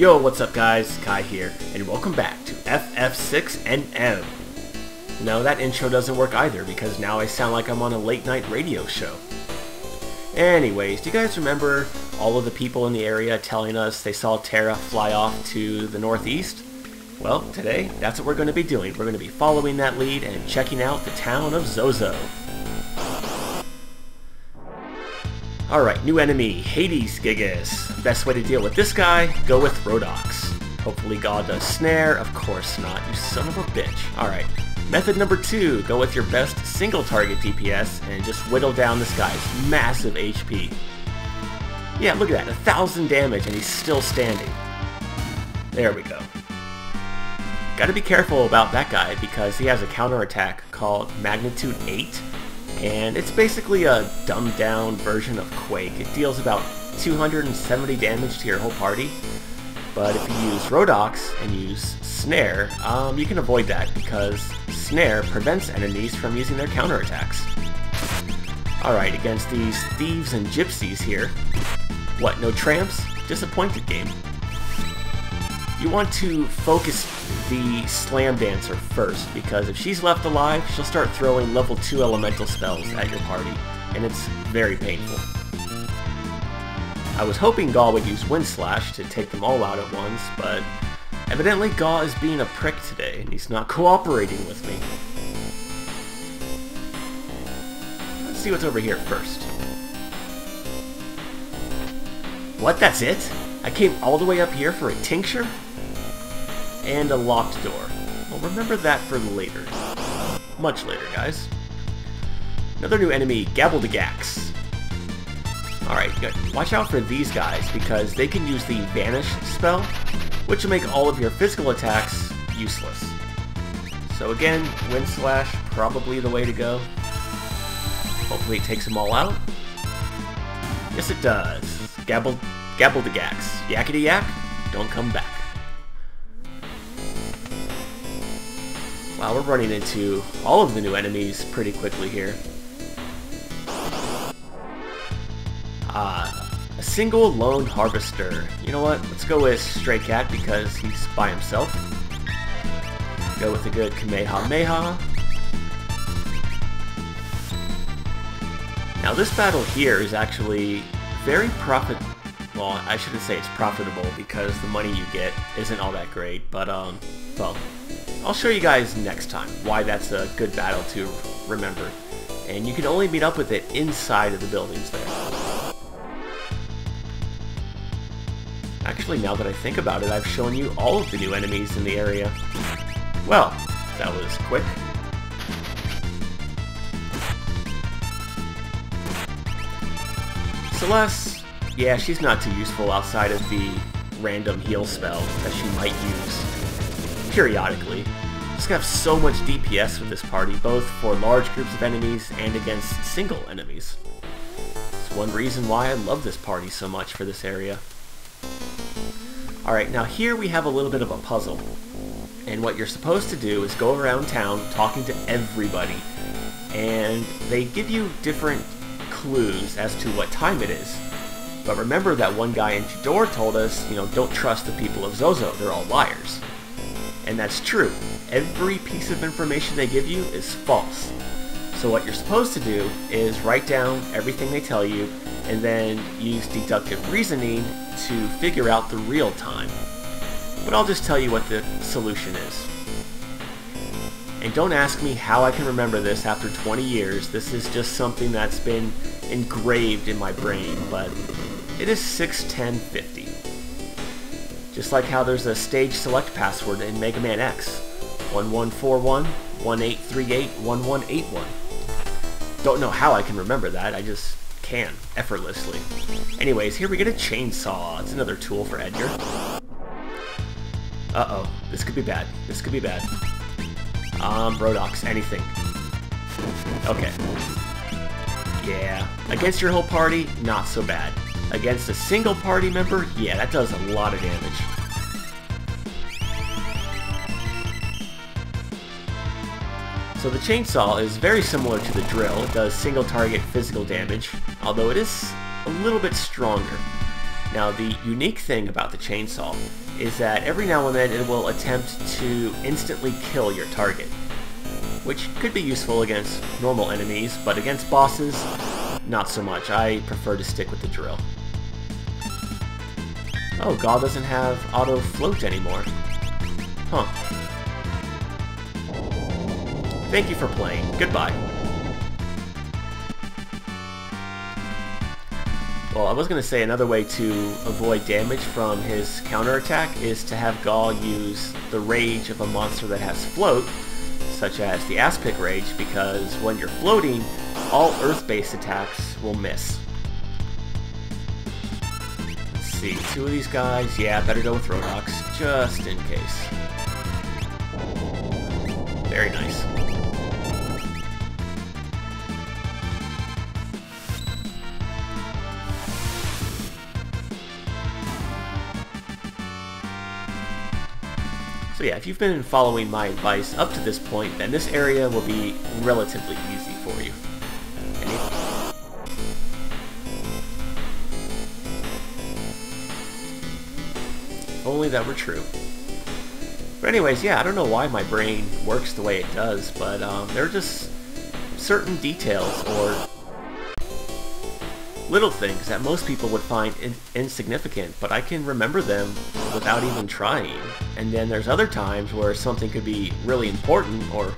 Yo, what's up guys? Kai here, and welcome back to FF6NM. No, that intro doesn't work either, because now I sound like I'm on a late night radio show. Anyways, do you guys remember all of the people in the area telling us they saw Terra fly off to the northeast? Well, today, that's what we're going to be doing. We're going to be following that lead and checking out the town of Zozo. Alright, new enemy, Hades Gigas. Best way to deal with this guy, go with Rhodox. Hopefully God does snare, of course not, you son of a bitch. Alright, method number 2, go with your best single target DPS and just whittle down this guy's massive HP. Yeah, look at that, 1,000 damage and he's still standing. There we go. Gotta be careful about that guy because he has a counterattack called Magnitude 8. And it's basically a dumbed down version of Quake. It deals about 270 damage to your whole party. But if you use Rhodox and use Snare, you can avoid that because Snare prevents enemies from using their counterattacks. Alright, against these thieves and gypsies here. What, no tramps? Disappointed game. You want to focus the Slam Dancer first, because if she's left alive, she'll start throwing level 2 elemental spells at your party, and it's very painful. I was hoping Gaw would use Wind Slash to take them all out at once, but evidently Gaw is being a prick today, and he's not cooperating with me. Let's see what's over here first. What, that's it? I came all the way up here for a tincture? And a locked door. Well, remember that for later. Much later, guys. Another new enemy, Gabbledegax. Alright, watch out for these guys, because they can use the Vanish spell, which will make all of your physical attacks useless. So again, Wind Slash, probably the way to go. Hopefully it takes them all out. Yes it does. Gabbledegax. Yakety yak, don't come back. Wow, we're running into all of the new enemies pretty quickly here. A single lone harvester. You know what? Let's go with Stray Cat because he's by himself. Go with a good Kamehameha. Now this battle here is actually very well, I shouldn't say it's profitable because the money you get isn't all that great, but well, I'll show you guys next time why that's a good battle to remember. And you can only meet up with it inside of the buildings there. Actually, now that I think about it, I've shown you all of the new enemies in the area. Well, that was quick. Celeste, yeah, she's not too useful outside of the random heal spell that she might use periodically. Just have so much DPS with this party, both for large groups of enemies and against single enemies. It's one reason why I love this party so much for this area. Alright, now here we have a little bit of a puzzle. And what you're supposed to do is go around town talking to everybody. And they give you different clues as to what time it is. But remember that one guy in Jador told us, you know, don't trust the people of Zozo, they're all liars. And that's true. Every piece of information they give you is false. So what you're supposed to do is write down everything they tell you and then use deductive reasoning to figure out the real time. But I'll just tell you what the solution is. And don't ask me how I can remember this after 20 years. This is just something that's been engraved in my brain, but it is 61050. Just like how there's a stage select password in Mega Man X. 1141-1838-1181. Don't know how I can remember that, I just can, effortlessly. Anyways, here we get a chainsaw. It's another tool for Edgar. Uh-oh, this could be bad. This could be bad. Rhodox, anything. Okay. Yeah, against your whole party, not so bad. Against a single party member, yeah, that does a lot of damage. So the chainsaw is very similar to the drill. It does single target physical damage, although it is a little bit stronger. Now, the unique thing about the chainsaw is that every now and then it will attempt to instantly kill your target, which could be useful against normal enemies, but against bosses, not so much. I prefer to stick with the drill. Oh, Gaul doesn't have auto float anymore. Huh. Thank you for playing. Goodbye. Well, I was going to say another way to avoid damage from his counterattack is to have Gaul use the rage of a monster that has float, such as the Aspic Rage, because when you're floating, all Earth-based attacks will miss. Let's see, two of these guys, yeah, better go with Rodox, just in case. Very nice. So yeah, if you've been following my advice up to this point, then this area will be relatively easy for you. Okay. If only that were true. But anyways, yeah, I don't know why my brain works the way it does, but there are just certain details or little things that most people would find insignificant, but I can remember them without even trying. And then there's other times where something could be really important, or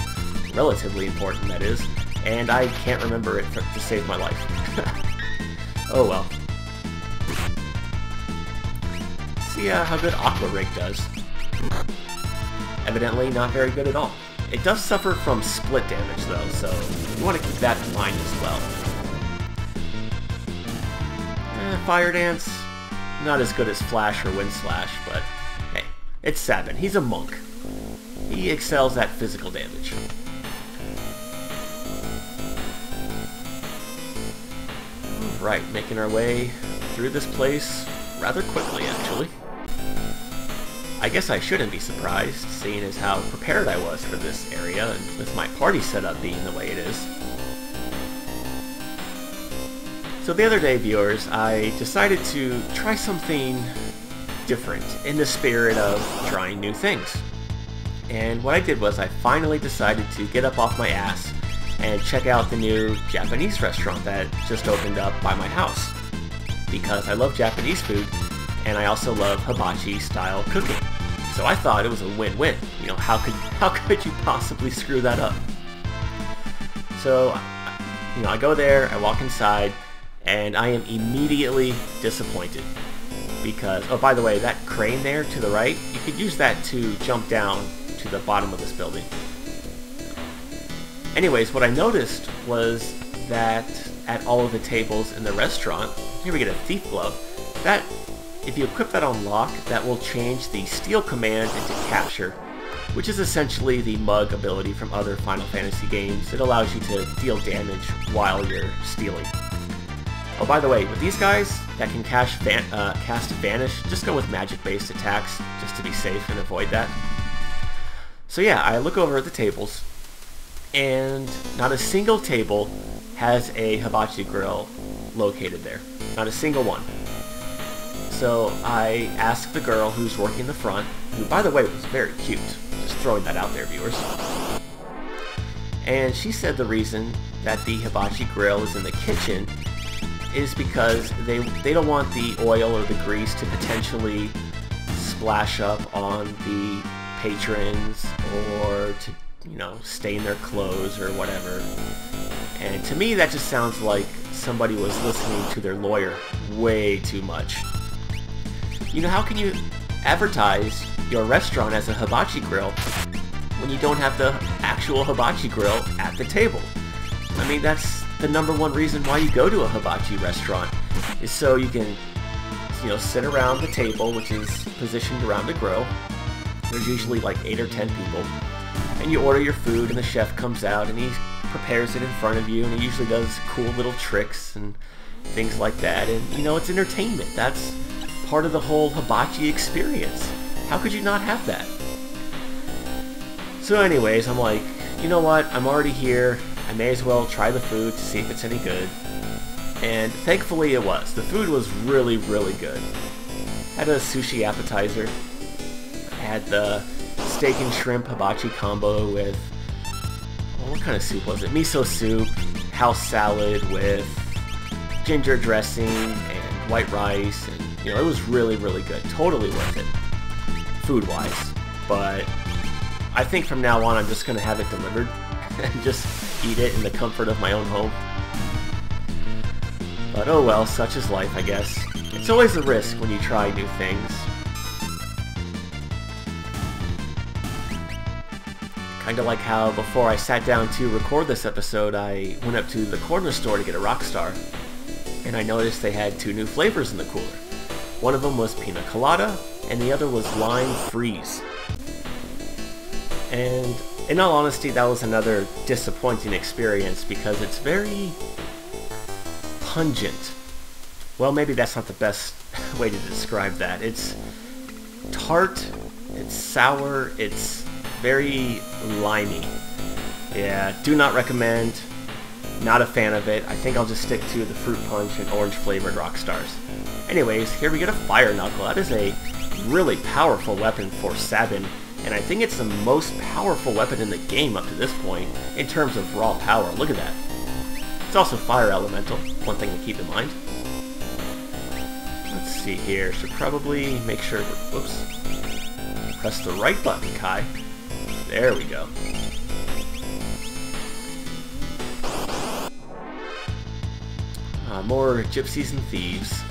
relatively important that is, and I can't remember it to save my life. Oh well. See how good Aqua Rig does. Evidently not very good at all. It does suffer from split damage though, so you want to keep that in mind as well. Fire Dance, not as good as Flash or Wind Slash, but hey, it's Sabin. He's a monk. He excels at physical damage. Right, making our way through this place rather quickly, actually. I guess I shouldn't be surprised, seeing as how prepared I was for this area, and with my party setup being the way it is. So the other day, viewers, I decided to try something different in the spirit of trying new things. And what I did was I finally decided to get up off my ass and check out the new Japanese restaurant that just opened up by my house. Because I love Japanese food, and I also love hibachi style cooking. So I thought it was a win-win. You know, how could you possibly screw that up? So, you know, I go there, I walk inside, and I am immediately disappointed. Because, oh, by the way, that crane there to the right, you could use that to jump down to the bottom of this building. Anyways, what I noticed was that at all of the tables in the restaurant, here we get a Thief Glove, that, if you equip that on lock, that will change the Steal command into Capture, which is essentially the Mug ability from other Final Fantasy games. It allows you to deal damage while you're stealing. Oh, by the way, with these guys that can cast Vanish, just go with magic-based attacks, just to be safe and avoid that. So yeah, I look over at the tables, and not a single table has a hibachi grill located there. Not a single one. So I asked the girl who's working the front, who, by the way, was very cute. Just throwing that out there, viewers. And she said the reason that the hibachi grill is in the kitchen is because they don't want the oil or the grease to potentially splash up on the patrons or to, you know, stain their clothes or whatever. And to me that just sounds like somebody was listening to their lawyer way too much. You know, how can you advertise your restaurant as a hibachi grill when you don't have the actual hibachi grill at the table? I mean, that's the #1 reason why you go to a hibachi restaurant, is so you can, you know, sit around the table, which is positioned around the grill. There's usually like 8 or 10 people, and you order your food, and the chef comes out and he prepares it in front of you, and he usually does cool little tricks and things like that. And you know, it's entertainment. That's part of the whole hibachi experience. How could you not have that? So anyways, I'm like, you know what, I'm already here, I may as well try the food to see if it's any good. And thankfully it was. The food was really, really good. Had a sushi appetizer. I had the steak and shrimp hibachi combo with, well, what kind of soup was it? Miso soup, house salad with ginger dressing and white rice, and you know, it was really, really good. Totally worth it, food-wise. But I think from now on I'm just going to have it delivered and just eat it in the comfort of my own home. But oh well, such is life, I guess. It's always a risk when you try new things. Kinda like how before I sat down to record this episode, I went up to the corner store to get a Rockstar, and I noticed they had 2 new flavors in the cooler. One of them was Pina Colada, and the other was Lime Freeze. And in all honesty, that was another disappointing experience because it's very pungent. Well, maybe that's not the best way to describe that. It's tart, it's sour, it's very limey. Yeah, do not recommend. Not a fan of it. I think I'll just stick to the fruit punch and orange flavored Rockstars. Anyways, here we get a Fire Knuckle. That is a really powerful weapon for Sabin, and I think it's the most powerful weapon in the game up to this point in terms of raw power. Look at that. It's also Fire Elemental, one thing to keep in mind. Let's see here, should probably make sure, whoops, press the right button, Kai. There we go. More gypsies and thieves.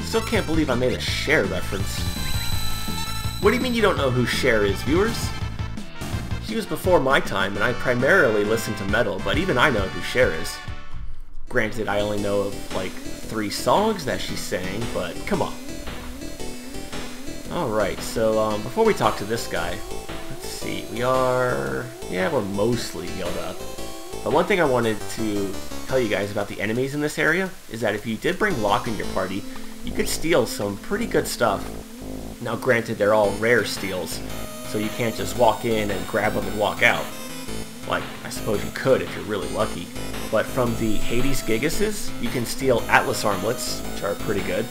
Still can't believe I made a Cher reference. What do you mean you don't know who Cher is, viewers? She was before my time, and I primarily listened to metal, but even I know who Cher is. Granted, I only know of like 3 songs that she sang, but come on. Alright, so before we talk to this guy, let's see, we're mostly healed up. But one thing I wanted to tell you guys about the enemies in this area is that if you did bring Locke in your party, you could steal some pretty good stuff. Now granted, they're all rare steals, so you can't just walk in and grab them and walk out. Like, I suppose you could if you're really lucky. But from the Hades Gigases, you can steal Atlas Armlets, which are pretty good.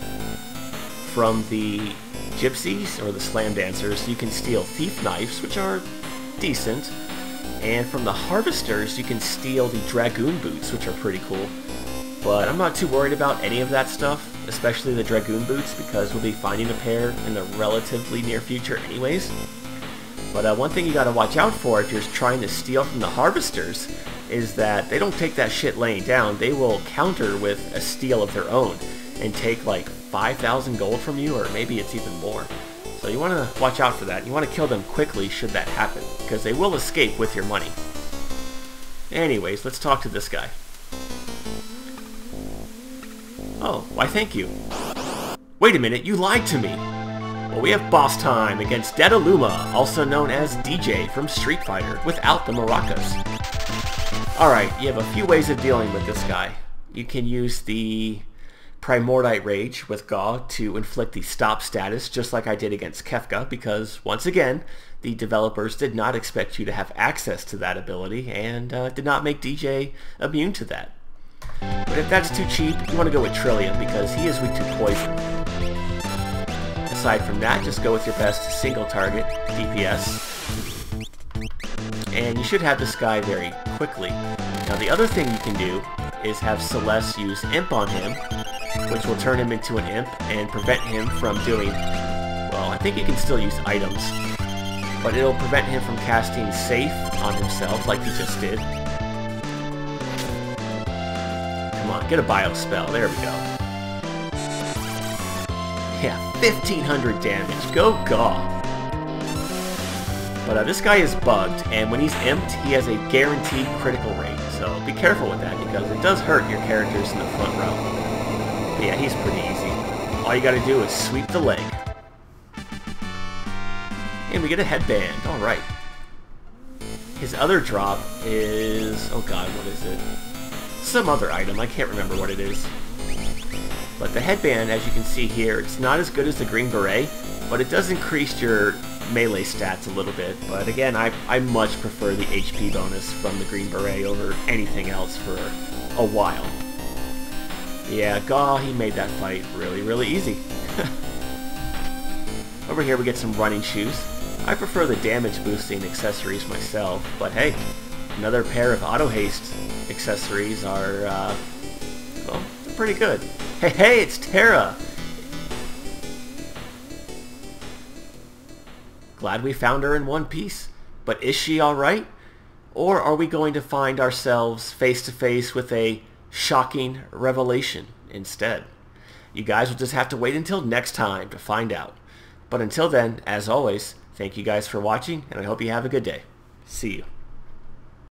From the Gypsies, or the Slam Dancers, you can steal Thief Knives, which are decent. And from the Harvesters, you can steal the Dragoon Boots, which are pretty cool. But I'm not too worried about any of that stuff, especially the Dragoon Boots, because we'll be finding a pair in the relatively near future anyways. But one thing you gotta watch out for if you're trying to steal from the Harvesters is that they don't take that shit laying down. They will counter with a steal of their own and take like 5,000 gold from you, or maybe it's even more. So you want to watch out for that. You want to kill them quickly should that happen, because they will escape with your money. Anyways, let's talk to this guy. Oh, why thank you. Wait a minute, you lied to me! Well, we have boss time against Dedaluma, also known as DJ from Street Fighter, without the maracas. Alright, you have a few ways of dealing with this guy. You can use the Primordite Rage with Gaw to inflict the stop status, just like I did against Kefka, because, once again, the developers did not expect you to have access to that ability, and did not make DJ immune to that. But if that's too cheap, you want to go with Trillium, because he is weak to poison. Aside from that, just go with your best single target DPS. And you should have this guy very quickly. Now the other thing you can do is have Celeste use Imp on him, which will turn him into an imp and prevent him from doing, well, I think he can still use items, but it'll prevent him from casting Safe on himself like he just did. Come on, get a bio spell, there we go. Yeah, 1500 damage, go Gaw! But this guy is bugged, and when he's imped, he has a guaranteed critical rate, so be careful with that, because it does hurt your characters in the front row. But yeah, he's pretty easy. All you gotta do is sweep the leg. And we get a headband, alright. His other drop is, oh god, what is it? Some other item, I can't remember what it is. But the headband, as you can see here, it's not as good as the Green Beret, but it does increase your melee stats a little bit, but again, I much prefer the HP bonus from the Green Beret over anything else for a while. Yeah, Gaw, he made that fight really, really easy. Over here we get some running shoes. I prefer the damage boosting accessories myself, but hey, another pair of auto haste accessories are, well, they're pretty good. Hey, it's Terra! Glad we found her in one piece, but is she alright? Or are we going to find ourselves face to face with a shocking revelation instead? You guys will just have to wait until next time to find out. But until then, as always, thank you guys for watching, and I hope you have a good day. See you.